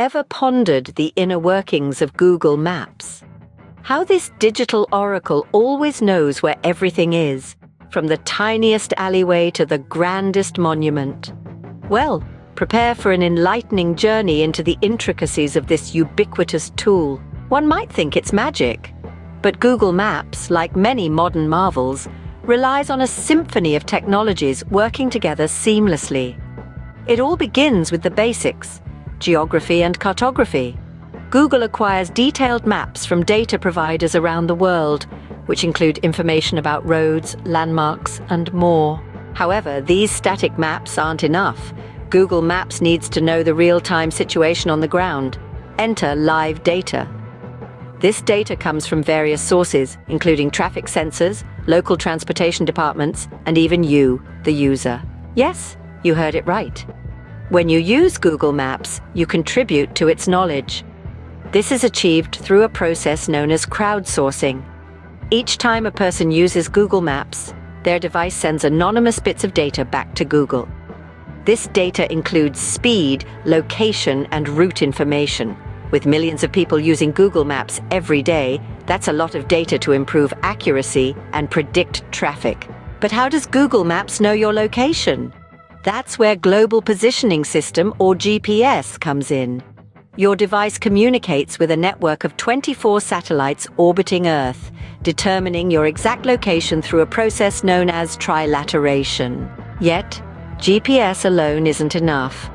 ever pondered the inner workings of Google Maps? How this digital oracle always knows where everything is, from the tiniest alleyway to the grandest monument? Well, prepare for an enlightening journey into the intricacies of this ubiquitous tool. One might think it's magic, but Google Maps, like many modern marvels, relies on a symphony of technologies working together seamlessly. It all begins with the basics: geography and cartography. Google acquires detailed maps from data providers around the world, which include information about roads, landmarks, and more. However, these static maps aren't enough. Google Maps needs to know the real-time situation on the ground. Enter live data. This data comes from various sources, including traffic sensors, local transportation departments, and even you, the user. Yes, you heard it right. When you use Google Maps, you contribute to its knowledge. This is achieved through a process known as crowdsourcing. Each time a person uses Google Maps, their device sends anonymous bits of data back to Google. This data includes speed, location, and route information. With millions of people using Google Maps every day, that's a lot of data to improve accuracy and predict traffic. But how does Google Maps know your location? That's where Global Positioning System, or GPS, comes in. Your device communicates with a network of 24 satellites orbiting Earth, determining your exact location through a process known as trilateration. Yet, GPS alone isn't enough.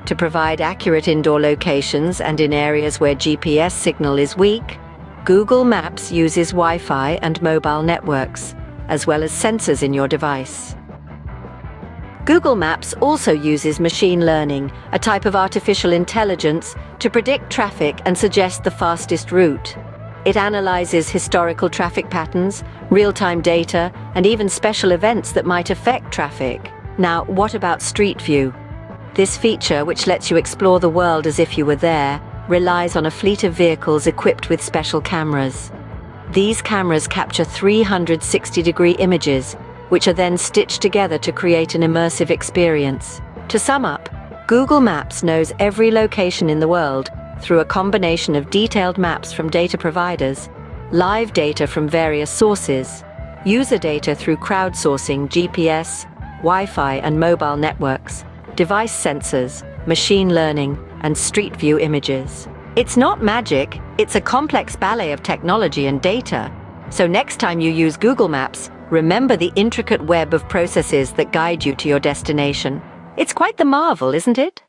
To provide accurate indoor locations and in areas where GPS signal is weak, Google Maps uses Wi-Fi and mobile networks, as well as sensors in your device. Google Maps also uses machine learning, a type of artificial intelligence, to predict traffic and suggest the fastest route. It analyzes historical traffic patterns, real-time data, and even special events that might affect traffic. Now, what about Street View? This feature, which lets you explore the world as if you were there, relies on a fleet of vehicles equipped with special cameras. These cameras capture 360-degree images, which are then stitched together to create an immersive experience. To sum up, Google Maps knows every location in the world through a combination of detailed maps from data providers, live data from various sources, user data through crowdsourcing, GPS, Wi-Fi and mobile networks, device sensors, machine learning, and Street View images. It's not magic, it's a complex ballet of technology and data. So next time you use Google Maps, remember the intricate web of processes that guide you to your destination. It's quite the marvel, isn't it?